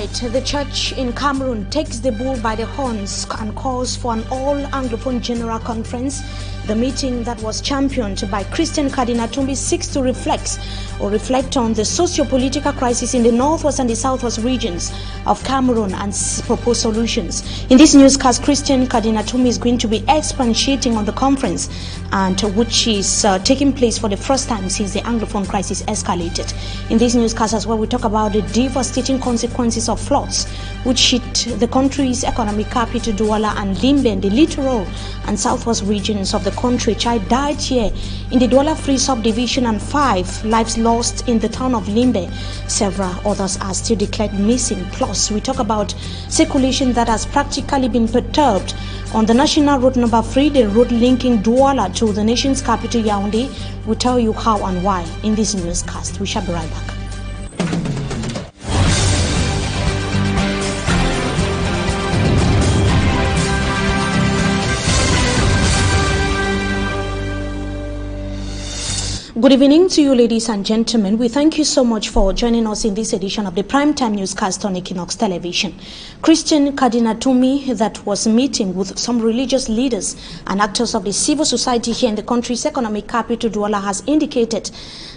tonight, the church in Cameroon takes the bull by the horns and calls for an all-Anglophone General Conference. The meeting that was championed by Christian Cardinal Tumbi seeks to reflect on the socio-political crisis in the northwest and the southwest regions of Cameroon and propose solutions. In this newscast, Christian Cardinal Tumbi is going to be expatiating on the conference, and which is taking place for the first time since the Anglophone crisis escalated. In this newscast as well, we talk about the devastating consequences of floods which hit the country's economic capital Douala and Limbe in the littoral and southwest regions of the country. A child died here in the Douala Free subdivision and 5 lives lost in the town of Limbe. Several others are still declared missing. Plus, we talk about circulation that has practically been perturbed on the National Road Number 3, the road linking Douala to the nation's capital Yaoundé. We'll tell you how and why in this newscast. We shall be right back. Good evening to you, ladies and gentlemen. We thank you so much for joining us in this edition of the Primetime Newscast on Equinox Television. Christian Cardinal Tumbi, that was meeting with some religious leaders and actors of the civil society here in the country's economic capital, Douala, has indicated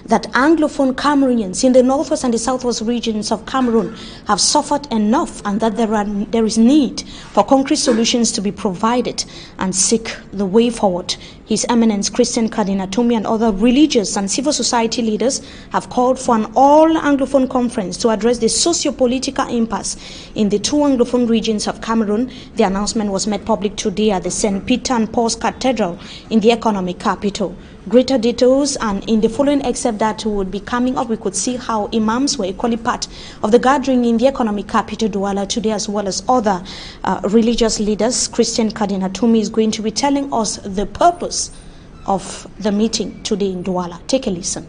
that Anglophone Cameroonians in the northwest and the southwest regions of Cameroon have suffered enough, and that there is need for concrete solutions to be provided and seek the way forward. His Eminence Christian Cardinal Tumbi and other religious and civil society leaders have called for an all-Anglophone conference to address the socio-political impasse in the 2 Anglophone regions of Cameroon. The announcement was made public today at the St. Peter and Paul's Cathedral in the economic capital. Greater details, and in the following excerpt that would be coming up, we could see how imams were equally part of the gathering in the economic capital Douala today, as well as other religious leaders. Christian Cardinal Tumbi is going to be telling us the purpose of the meeting today in Douala. Take a listen.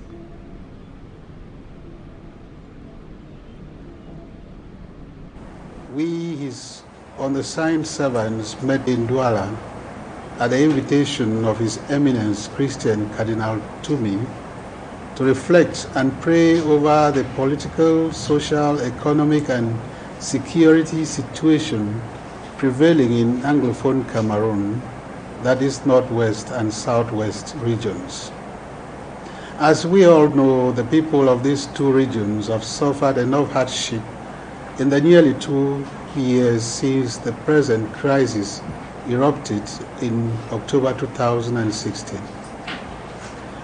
We, his undersigned servants, met in Douala at the invitation of His Eminence Christian Cardinal Tumbi to reflect and pray over the political, social, economic and security situation prevailing in Anglophone Cameroon, that is northwest and southwest regions. As we all know, the people of these 2 regions have suffered enough hardship in the nearly 2 years since the present crisis erupted in October 2016.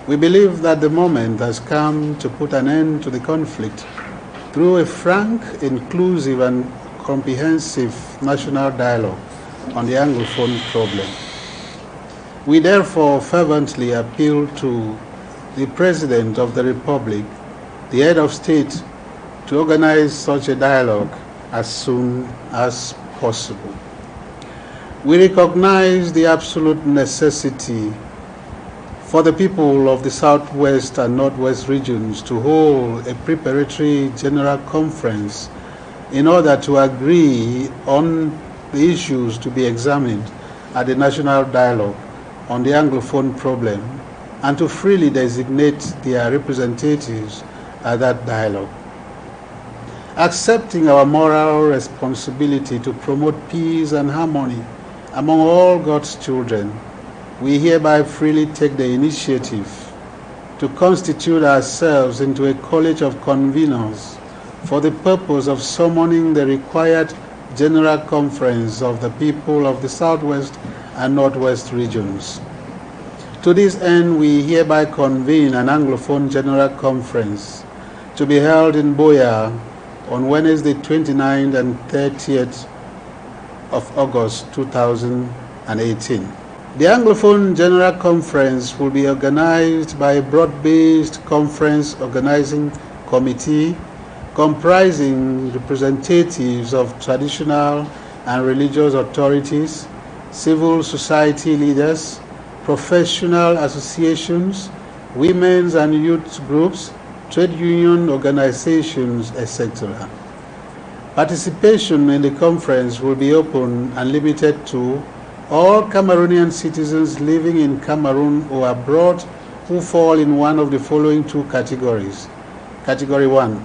We believe that the moment has come to put an end to the conflict through a frank, inclusive and comprehensive national dialogue on the Anglophone problem. We therefore fervently appeal to the President of the Republic, the head of state, to organize such a dialogue as soon as possible. We recognize the absolute necessity for the people of the southwest and northwest regions to hold a preparatory general conference in order to agree on the issues to be examined at the national dialogue on the Anglophone problem, and to freely designate their representatives at that dialogue. Accepting our moral responsibility to promote peace and harmony among all God's children, we hereby freely take the initiative to constitute ourselves into a college of conveners for the purpose of summoning the required general conference of the people of the southwest and northwest regions. To this end, we hereby convene an Anglophone General Conference to be held in Boya on Wednesday 29th and 30th of August 2018. The Anglophone General Conference will be organized by a broad-based conference organizing committee comprising representatives of traditional and religious authorities, civil society leaders, professional associations, women's and youth groups, trade union organizations, etc. Participation in the conference will be open and limited to all Cameroonian citizens living in Cameroon or abroad who fall in one of the following 2 categories. Category 1,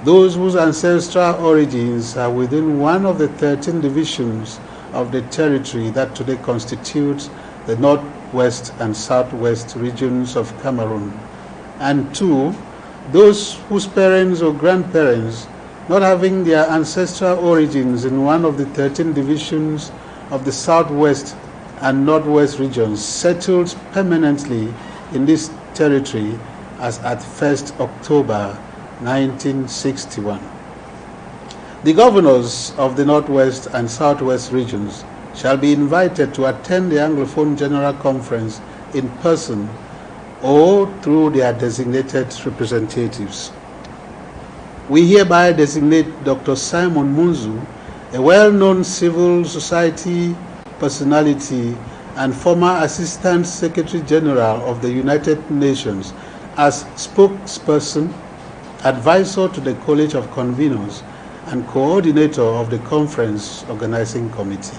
those whose ancestral origins are within one of the 13 divisions of the territory that today constitutes the northwest and southwest regions of Cameroon. And 2, those whose parents or grandparents, not having their ancestral origins in one of the 13 divisions of the southwest and northwest regions, settled permanently in this territory as at 1st October 1961. The governors of the northwest and southwest regions shall be invited to attend the Anglophone General Conference in person or through their designated representatives. We hereby designate Dr. Simon Munzu, a well-known civil society personality and former Assistant Secretary General of the United Nations, as spokesperson, advisor to the College of Conveners, and coordinator of the conference organizing committee.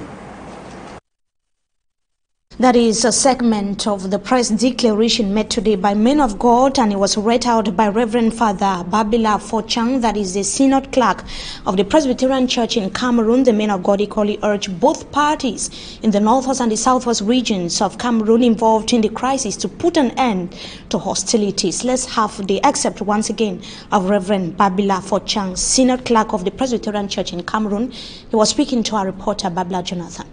That is a segment of the press declaration made today by men of God, and it was read out by Reverend Father Babila Fochang, that is the synod clerk of the Presbyterian Church in Cameroon. The men of God equally urged both parties in the northwest and the southwest regions of Cameroon involved in the crisis to put an end to hostilities. Let's have the excerpt once again of Reverend Babila Fochang, synod clerk of the Presbyterian Church in Cameroon. He was speaking to our reporter Babla Jonathan.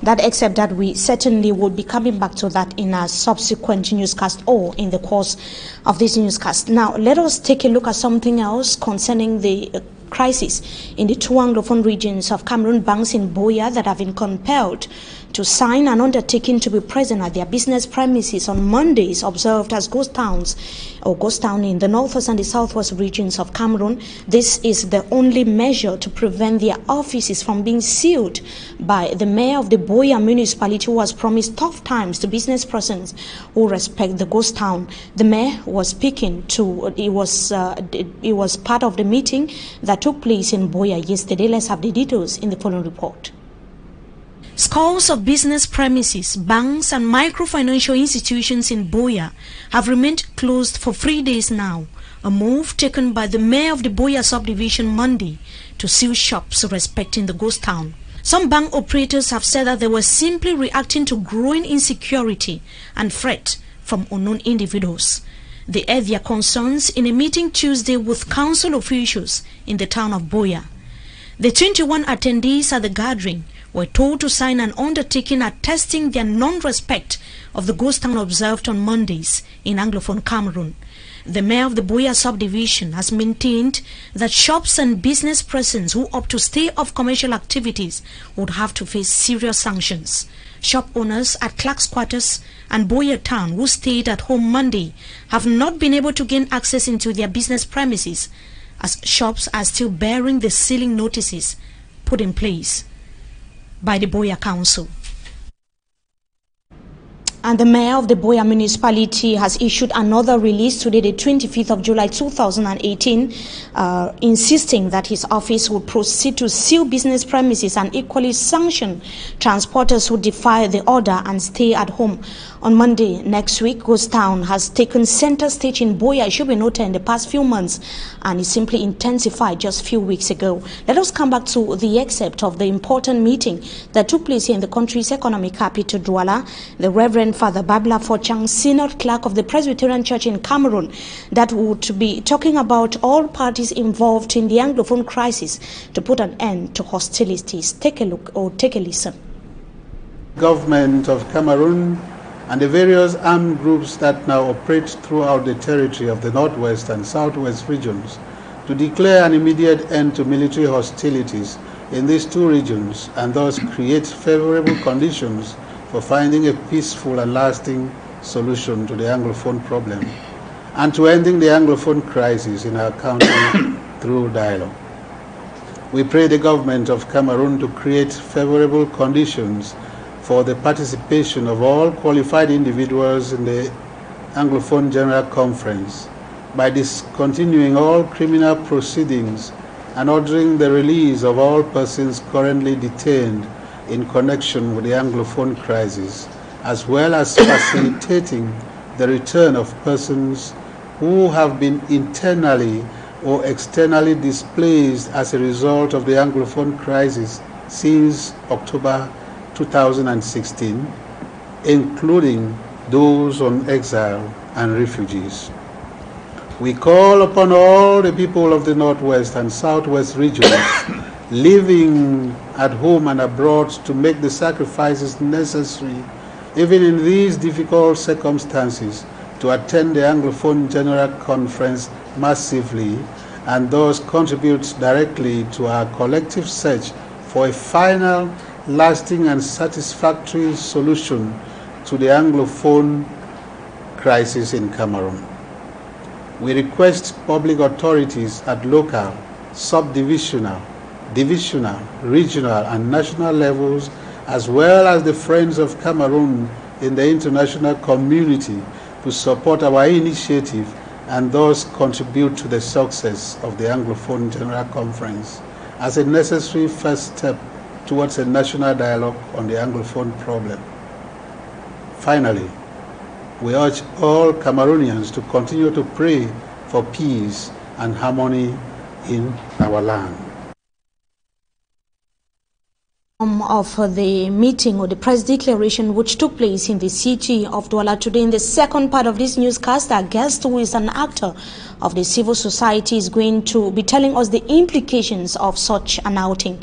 That except that we certainly will be coming back to that in a subsequent newscast or in the course of this newscast. Now, let us take a look at something else concerning the crisis in the 2 Anglophone regions of Cameroon. Banks in Djeuya that have been compelled to sign an undertaking to be present at their business premises on Mondays observed as ghost towns or ghost town in the northwest and the southwest regions of Cameroon. This is the only measure to prevent their offices from being sealed by the mayor of the Djeuya municipality, who has promised tough times to business persons who respect the ghost town. The mayor was speaking to, it was part of the meeting that took place in Djeuya yesterday. Let's have the details in the following report. Scores of business premises, banks and microfinancial institutions in Djeuya have remained closed for 3 days now, a move taken by the mayor of the Djeuya subdivision Monday to seal shops respecting the ghost town. Some bank operators have said that they were simply reacting to growing insecurity and threat from unknown individuals. They aired their concerns in a meeting Tuesday with council officials in the town of Djeuya. The 21 attendees at the gathering were told to sign an undertaking attesting their non-respect of the ghost town observed on Mondays in Anglophone Cameroon. The mayor of the Djeuya subdivision has maintained that shops and business persons who opt to stay off commercial activities would have to face serious sanctions. Shop owners at Clark's Quarters and Djeuya Town who stayed at home Monday have not been able to gain access into their business premises, as shops are still bearing the sealing notices put in place by the Djeuya Council. And the mayor of the Djeuya municipality has issued another release today, the 25th of July 2018, insisting that his office will proceed to seal business premises and equally sanction transporters who defy the order and stay at home. On Monday next week, Ghost Town has taken center stage in Djeuya. It should be noted in the past few months, and it simply intensified just a few weeks ago. Let us come back to the excerpt of the important meeting that took place here in the country's economic capital, Douala. The Reverend Father Babla Fochang, synod clerk of the Presbyterian Church in Cameroon, that would be talking about all parties involved in the Anglophone crisis to put an end to hostilities. Take a look or take a listen. Government of Cameroon and the various armed groups that now operate throughout the territory of the northwest and southwest regions to declare an immediate end to military hostilities in these two regions and thus create favorable conditions for finding a peaceful and lasting solution to the Anglophone problem and to ending the Anglophone crisis in our country through dialogue. We pray the government of Cameroon to create favorable conditions for the participation of all qualified individuals in the Anglophone General Conference by discontinuing all criminal proceedings and ordering the release of all persons currently detained in connection with the Anglophone crisis, as well as facilitating the return of persons who have been internally or externally displaced as a result of the Anglophone crisis since October 2016, including those on exile and refugees. We call upon all the people of the Northwest and Southwest regions living at home and abroad to make the sacrifices necessary, even in these difficult circumstances, to attend the Anglophone General Conference massively and thus contribute directly to our collective search for a final, lasting and satisfactory solution to the Anglophone crisis in Cameroon. We request public authorities at local, subdivisional, divisional, regional and national levels, as well as the Friends of Cameroon in the international community, to support our initiative and thus contribute to the success of the Anglophone General Conference as a necessary first step towards a national dialogue on the Anglophone problem. Finally, we urge all Cameroonians to continue to pray for peace and harmony in our land. Of the meeting or the press declaration which took place in the city of Douala today. In the second part of this newscast, our guest, who is an actor of the civil society, is going to be telling us the implications of such an outing.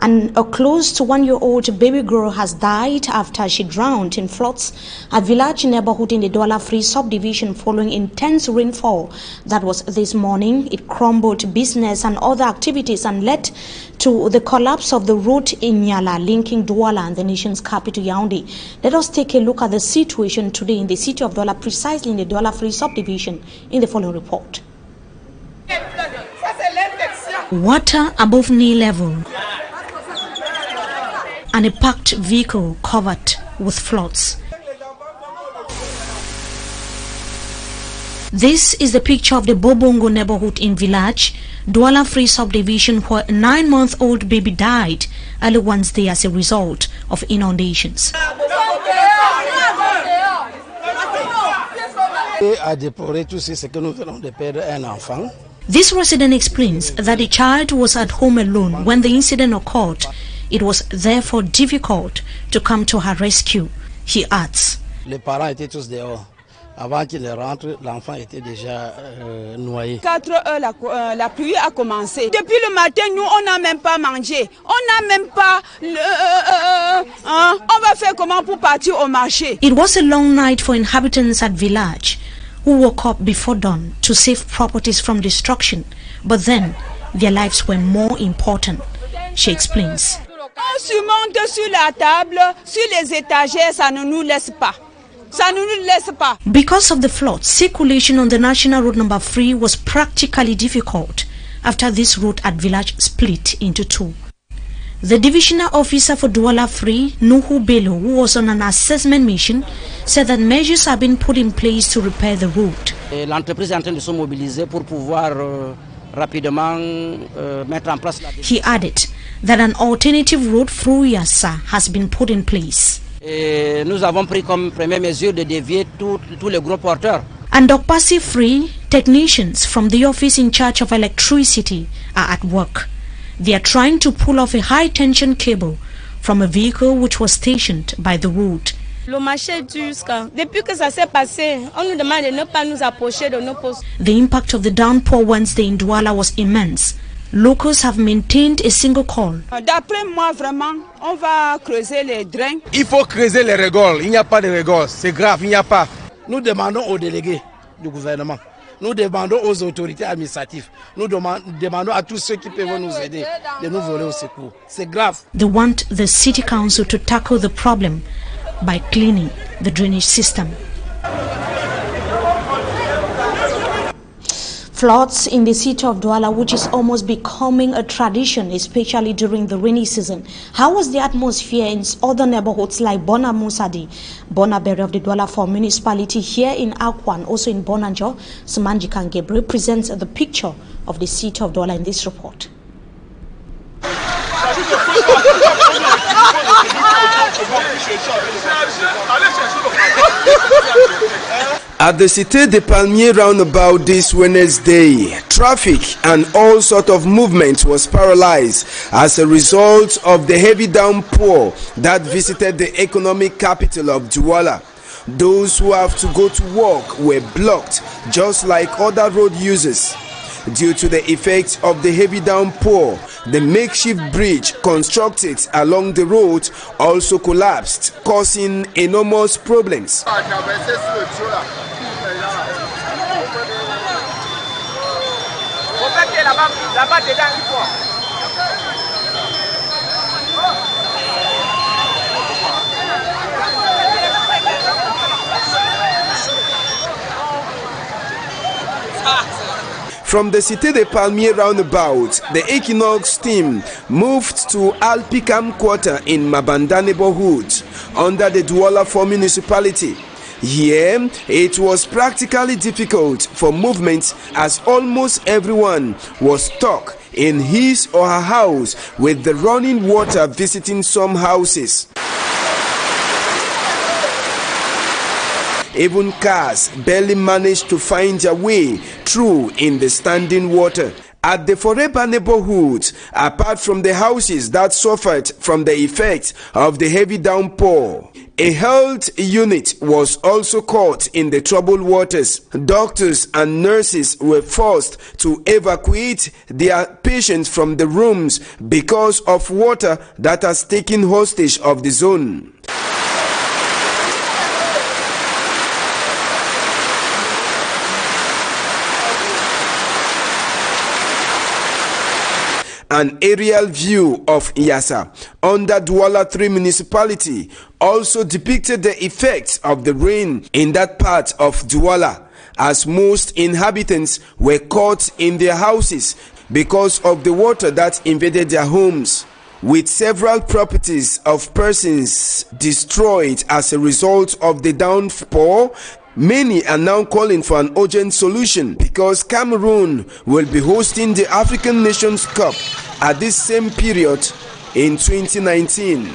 And a close to 1-year-old baby girl has died after she drowned in floods at village neighborhood in the Douala Free subdivision following intense rainfall that was this morning. It crumbled business and other activities and led to the collapse of the road in Nyala linking Douala and the nation's capital Yaoundé. Let us take a look at the situation today in the city of Douala, precisely in the Douala Free subdivision, in the following report. Water above knee level and a packed vehicle covered with floods. This is the picture of the Bobongo neighborhood in village Douala Free subdivision, where a 9-month-old baby died early Wednesday as a result of inundations. This resident explains that the child was at home alone when the incident occurred. It was therefore difficult to come to her rescue. He adds, les parents étaient tous dehors. Avant qu'il ne rentre, l'enfant était déjà noyé. 4 heures, la pluie a commencé. Depuis le matin, nous, on n'a même pas mangé. On n'a même pas... on va faire comment pour partir au marché? It was a long night for inhabitants at village who woke up before dawn to save properties from destruction. But then, their lives were more important, she explains. On se monte sur la table, sur les étagères, ça ne nous laisse pas. Because of the flood, circulation on the National Road number 3 was practically difficult after this road at village split into two. The divisional officer for Douala Free, Nuhu Bello, who was on an assessment mission, said that measures have been put in place to repair the road. L'entreprise est en train de se mobiliser pour pouvoir rapidement mettre en place la... He added that an alternative road through Yassa has been put in place. Et nous avons pris comme première mesure de dévier tous les gros porteurs. And Dokpasi Free technicians from the office in charge of electricity are at work. They are trying to pull off a high-tension cable from a vehicle which was stationed by the road. Le marché dure depuis que ça s'est passé, on nous demande de ne pas nous approcher de nos postes. The impact of the downpour Wednesday in Douala was immense. Locals have maintained a single call. D'après moi, vraiment, on va creuser les drains. Il faut creuser les rigoles. Il n'y a pas de rigoles. C'est grave, il n'y a pas. Nous demandons aux délégués du gouvernement, nous demandons aux autorités administratives, nous demandons à tous ceux qui peuvent nous aider de nous voler au secours. C'est grave. They want the city council to tackle the problem by cleaning the drainage system. Floods in the city of Douala, which is almost becoming a tradition, especially during the rainy season. How was the atmosphere in other neighborhoods like Bona Musadi, Bonaberi of the Douala 4 municipality, here in Akwan, also in Bonanjo? Sumanji Kangebre presents the picture of the city of Douala in this report. At the Cité des Palmiers roundabout this Wednesday, traffic and all sort of movement was paralyzed as a result of the heavy downpour that visited the economic capital of Douala. Those who have to go to work were blocked, just like other road users. Due to the effects of the heavy downpour, the makeshift bridge constructed along the road also collapsed, causing enormous problems. From the Cité des Palmiers roundabout, the Equinox team moved to Alpicam Quarter in Mabanda neighborhood under the Douala 4 municipality. Here, it was practically difficult for movement as almost everyone was stuck in his or her house with the running water visiting some houses. Even cars barely managed to find their way through in the standing water. At the Foreba neighborhood, apart from the houses that suffered from the effect of the heavy downpour, a health unit was also caught in the troubled waters. Doctors and nurses were forced to evacuate their patients from the rooms because of water that has taken hostage of the zone. An aerial view of Yasa under Douala 3 municipality also depicted the effects of the rain in that part of Douala, as most inhabitants were caught in their houses because of the water that invaded their homes, with several properties of persons destroyed as a result of the downpour. Many are now calling for an urgent solution because Cameroon will be hosting the African Nations Cup at this same period in 2019.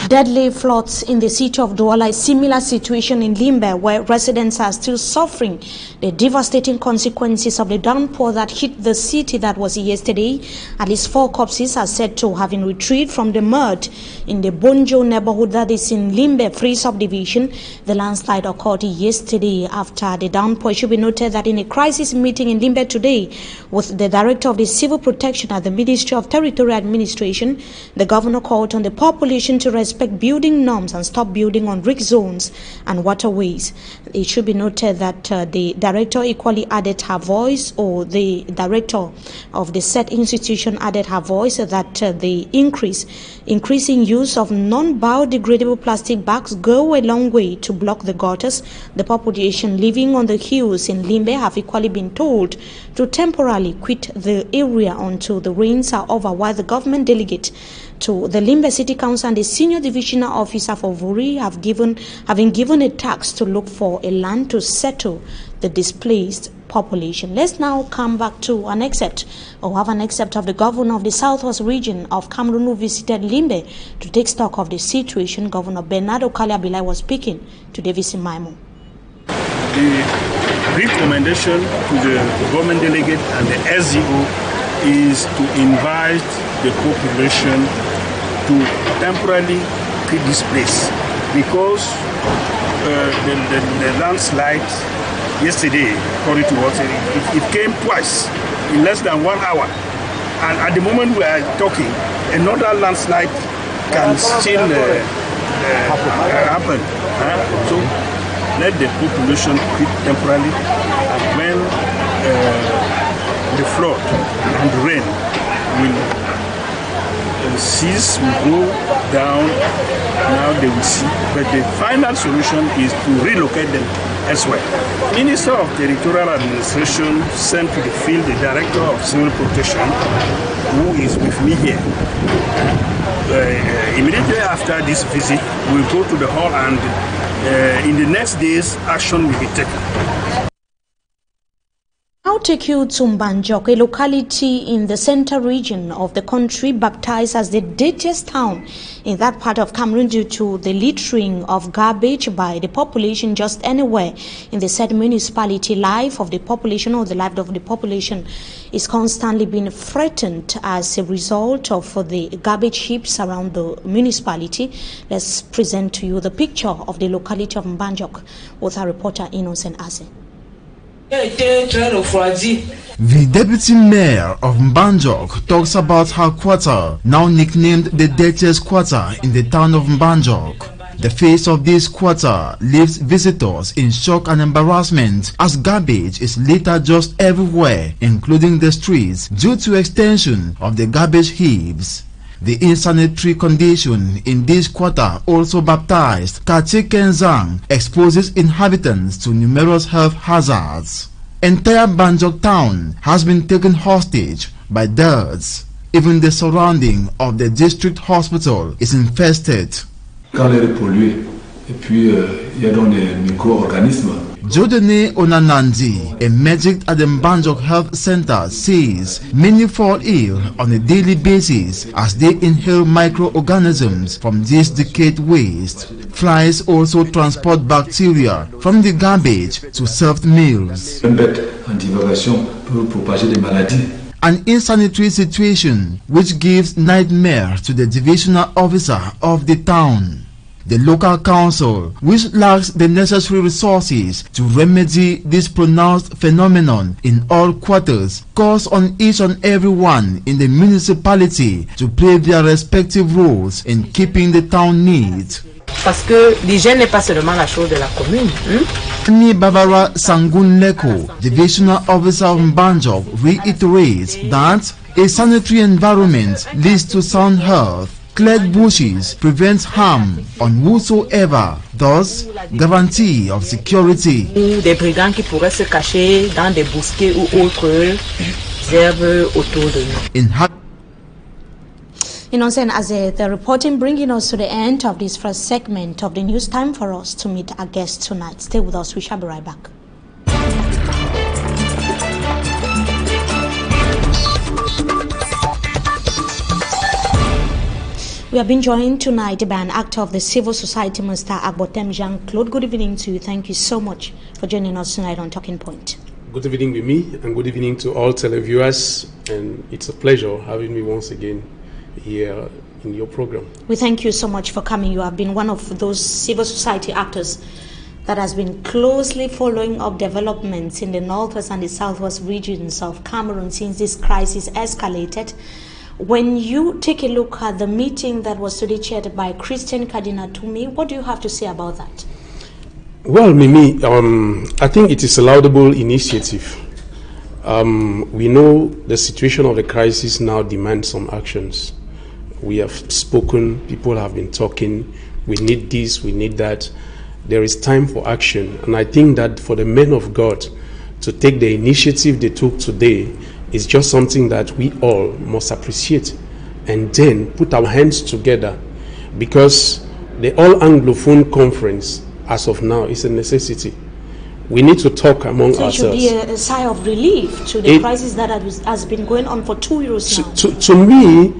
Deadly floods in the city of Douala, a similar situation in Limbe, where residents are still suffering the devastating consequences of the downpour that hit the city. That was yesterday. At least 4 corpses are said to have been retrieved from the mud in the Bonjo neighborhood that is in Limbe Free Subdivision. The landslide occurred yesterday after the downpour. It should be noted that in a crisis meeting in Limbe today with the director of the Civil Protection at the Ministry of Territorial Administration, the governor called on the population to respect building norms and stop building on risk zones and waterways. It should be noted that the director equally added her voice, or the director of the said institution added her voice, that the increasing use of non-biodegradable plastic bags go a long way to block the gutters. The population living on the hills in Limbe have equally been told to temporarily quit the area until the rains are over, while the government delegate to the Limbe City Council and the senior divisional officer for Vuri have been given a task to look for a land to settle the displaced population. Let's now come back to an excerpt, or have an excerpt of the governor of the southwest region of Cameroon who visited Limbe to take stock of the situation. Governor Bernardo Kaliabilai was speaking to Davis Maimo. The recommendation to the government delegate and the SGO is to invite the population to temporarily quit this place, because the landslide yesterday, according to what it came twice in less than 1 hour, and at the moment we are talking, another landslide can still happen. So let the population quit temporarily, and when the flood and the rain will cease, will go down, now they will see. But the final solution is to relocate them elsewhere. Minister of Territorial Administration sent to the field the Director of Civil Protection, who is with me here. Immediately after this visit, we'll go to the hall, and in the next days, action will be taken. How now take you to Mbanjok, a locality in the central region of the country, baptized as the dirtiest town in that part of Cameroon due to the littering of garbage by the population just anywhere in the said municipality. Life of the population is constantly being threatened as a result of the garbage heaps around the municipality. Let's present to you the picture of the locality of Mbanjok with our reporter Innocent Ase. The deputy mayor of Mbanjok talks about her quarter, now nicknamed the dirtiest quarter in the town of Mbanjok. The face of this quarter leaves visitors in shock and embarrassment as garbage is littered just everywhere, including the streets, due to extension of the garbage heaps. The insanitary condition in this quarter, also baptized Kachikenzang, exposes inhabitants to numerous health hazards. Entire Mbanjok town has been taken hostage by dirt. Even the surrounding of the district hospital is infested. Quand l'air est pollué, et puis il y a donc des micro-organismes. Jodene Onanandi, a medic at the Mbanjok Health Center, says many fall ill on a daily basis as they inhale microorganisms from this decayed waste. Flies also transport bacteria from the garbage to served meals. An insanitary situation which gives nightmare to the divisional officer of the town. The local council, which lacks the necessary resources to remedy this pronounced phenomenon in all quarters, calls on each and every one in the municipality to play their respective roles in keeping the town neat. Parce que l'hygiène n'est pas seulement la chose de la commune. Ni Babara Sangun Leko, divisional officer of Mbanjok, reiterates that a sanitary environment leads to sound health. Cleared bushes prevents harm on whosoever, thus guarantee of security. Des brigands qui pourraient se cacher dans des bosquets ou autres herbes autour de nous. Innocent Ase, the reporting bringing us to the end of this first segment of the news. Time for us to meet our guest tonight. Stay with us, we shall be right back. We have been joined tonight by an actor of the civil society, Mr. AGBORTEM, Claude. Good evening to you. Thank you so much for joining us tonight on Talking Point. Good evening with me, and good evening to all televiewers. And it's a pleasure having me once again here in your program. We thank you so much for coming. You have been one of those civil society actors that has been closely following up developments in the northwest and the southwest regions of Cameroon since this crisis escalated. When you take a look at the meeting that was today chaired by Christian Cardinal Tumi, what do you have to say about that? Well, Mimi, I think it is a laudable initiative. We know the situation of the crisis now demands some actions. We have spoken, people have been talking, we need this, we need that. There is time for action, and I think that for the men of God to take the initiative they took today is just something that we all must appreciate and then put our hands together, because the All Anglophone Conference as of now is a necessity. We need to talk among ourselves. So it should be a sigh of relief to the crisis that has been going on for 2 years now. To me,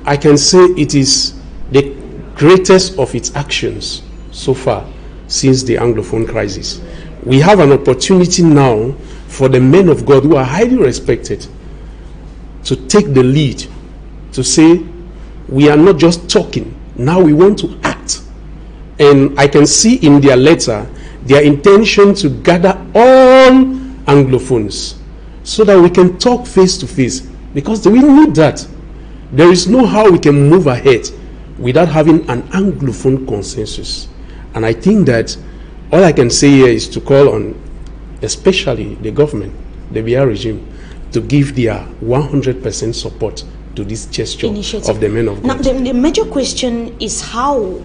I can say it is the greatest of its actions so far since the Anglophone crisis. We have an opportunity now for the men of God who are highly respected to take the lead, to say we are not just talking, now we want to act. And I can see in their letter their intention to gather all Anglophones so that we can talk face to face, because we need that. There is no how we can move ahead without having an Anglophone consensus. And I think that all I can say here is to call on especially the government, the BR regime, to give their 100% support to this gesture of the men of God. Now, the major question is, how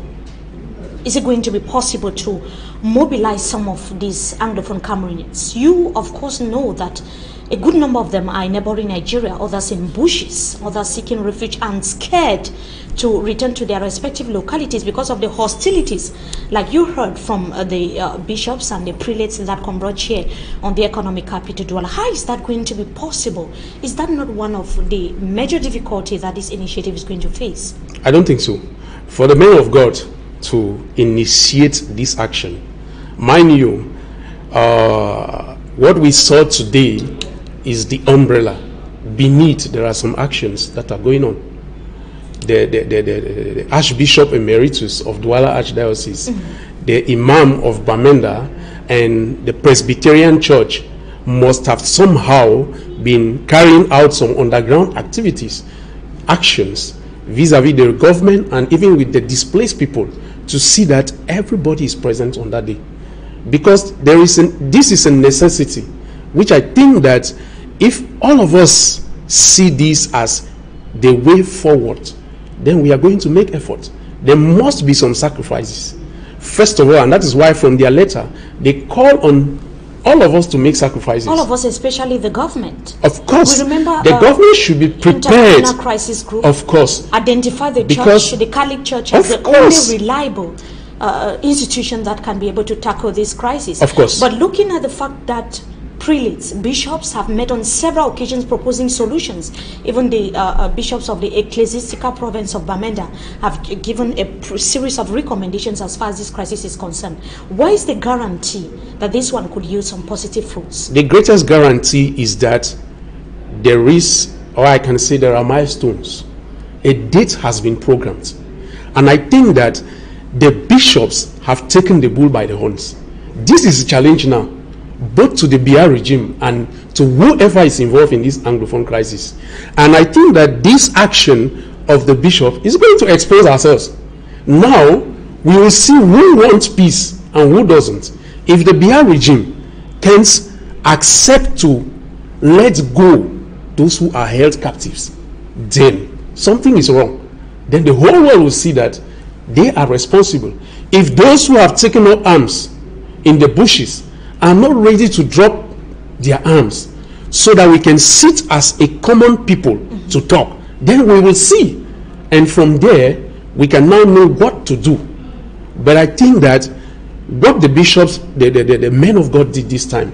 is it going to be possible to mobilize some of these Anglophone Cameroonians? You, of course, know that A good number of them are in neighboring Nigeria, others in bushes, others seeking refuge and scared to return to their respective localities because of the hostilities, like you heard from the bishops and the prelates that converge here on the economic capital Douala. How is that going to be possible? Is that not one of the major difficulties that this initiative is going to face? I don't think so. For the men of God to initiate this action, mind you, what we saw today is the umbrella. Beneath, there are some actions that are going on. The Archbishop Emeritus of Douala Archdiocese, the Imam of Bamenda, and the Presbyterian Church must have somehow been carrying out some underground activities, actions, vis-a-vis the government and even with the displaced people, to see that everybody is present on that day. Because this is a necessity, which I think that if all of us see this as the way forward, then we are going to make effort. There must be some sacrifices. First of all, and that is why from their letter, they call on all of us to make sacrifices. All of us, especially the government. Of course. We remember the government should be prepared. International crisis group. Of course. Identify the church, the Catholic Church, as the only reliable institution that can be able to tackle this crisis. Of course. But looking at the fact that prelates, bishops have met on several occasions proposing solutions. Even the bishops of the ecclesiastical province of Bamenda have given a series of recommendations as far as this crisis is concerned. Why is the guarantee that this one could yield some positive fruits? The greatest guarantee is that there is, or I can say there are milestones. A date has been programmed. And I think that the bishops have taken the bull by the horns. This is a challenge now, both to the BR regime and to whoever is involved in this Anglophone crisis. And I think that this action of the bishop is going to expose ourselves. Now, we will see who wants peace and who doesn't. If the BR regime can't accept to let go those who are held captives, then something is wrong. Then the whole world will see that they are responsible. If those who have taken up arms in the bushes are not ready to drop their arms so that we can sit as a common people to talk, then we will see. And from there, we can now know what to do. But I think that what the bishops, the men of God did this time,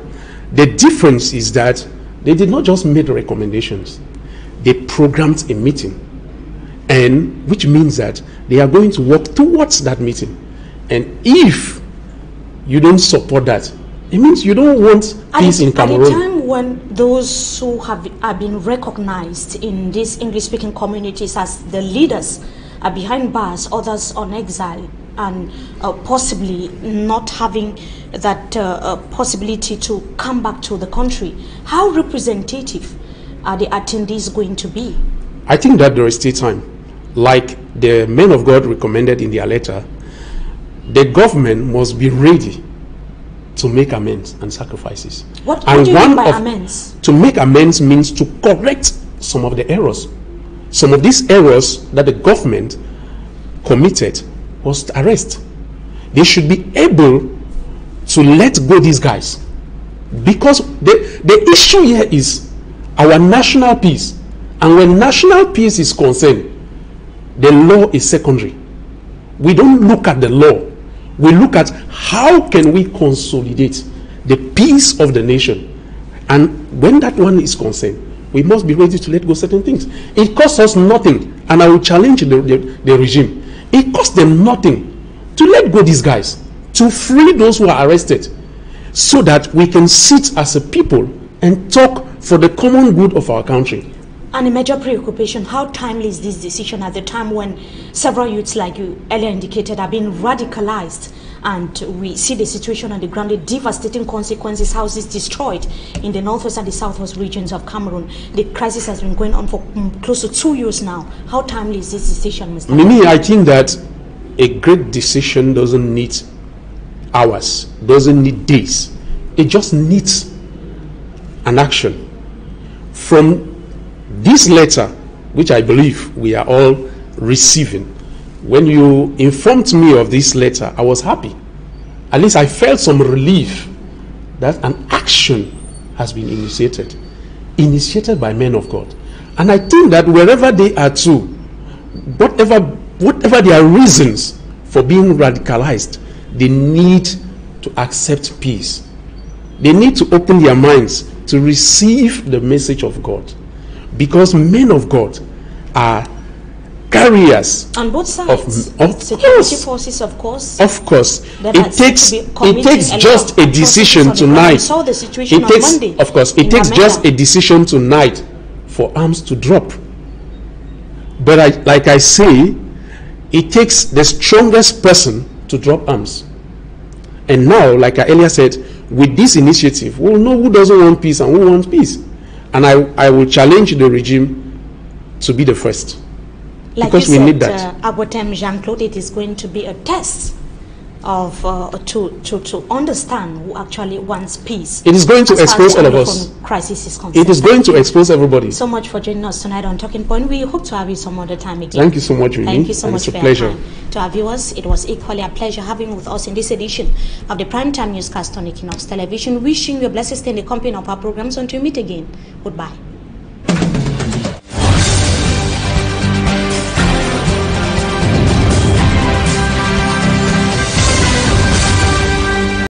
the difference is that they did not just make recommendations. They programmed a meeting, and which means that they are going to work towards that meeting. And if you don't support that, it means you don't want peace in Cameroon. At a time when those who have been recognized in these English-speaking communities as the leaders are behind bars, others on exile, and possibly not having that possibility to come back to the country, how representative are the attendees going to be? I think that there is still time. Like the men of God recommended in their letter, the government must be ready to make amends and sacrifices. What do you mean by amends? To make amends means to correct some of the errors. Some of these errors that the government committed was to arrest. They should be able to let go these guys. Because the issue here is our national peace. And when national peace is concerned, the law is secondary. We don't look at the law. We look at how can we consolidate the peace of the nation. And when that one is concerned, we must be ready to let go certain things. It costs us nothing, and I will challenge the regime. It costs them nothing to let go these guys, to free those who are arrested, so that we can sit as a people and talk for the common good of our country. And a major preoccupation, how timely is this decision at the time when several youths, like you earlier indicated, are being radicalized, and we see the situation on the ground, the devastating consequences, houses destroyed in the northwest and the southwest regions of Cameroon. The crisis has been going on for close to 2 years now. How timely is this decision, Mr. Mimi, I think that a great decision doesn't need hours, doesn't need days. It just needs an action. From this letter, which I believe we are all receiving, when you informed me of this letter, I was happy. At least I felt some relief that an action has been initiated. initiated by men of God. And I think that wherever they are too, whatever their reasons for being radicalized, they need to accept peace. They need to open their minds to receive the message of God. Because men of God are carriers on both sides of security forces, of course. Of course, it takes just a decision tonight. Saw the situation it takes, on Monday, of course, it takes just a decision tonight for arms to drop. But like I say, it takes the strongest person to drop arms. And now, like I earlier said, with this initiative, we'll know who doesn't want peace and who wants peace. And I will challenge the regime to be the first. Like because you we said, need that. AGBORTEM, Jean-Claude, it is going to be a test of to understand who actually wants peace. It is going to expose all of us. Crisis is concerned. It is going to expose everybody. So much for joining us tonight on Talking Point. We hope to have you some other time again. Thank you so much, Rini. Thank you so much it's for a pleasure. your time. To our viewers, it was equally a pleasure having you with us in this edition of the Primetime Newscast on Equinox Television. Wishing you a blessed stay in the company of our programs until we meet again. Goodbye.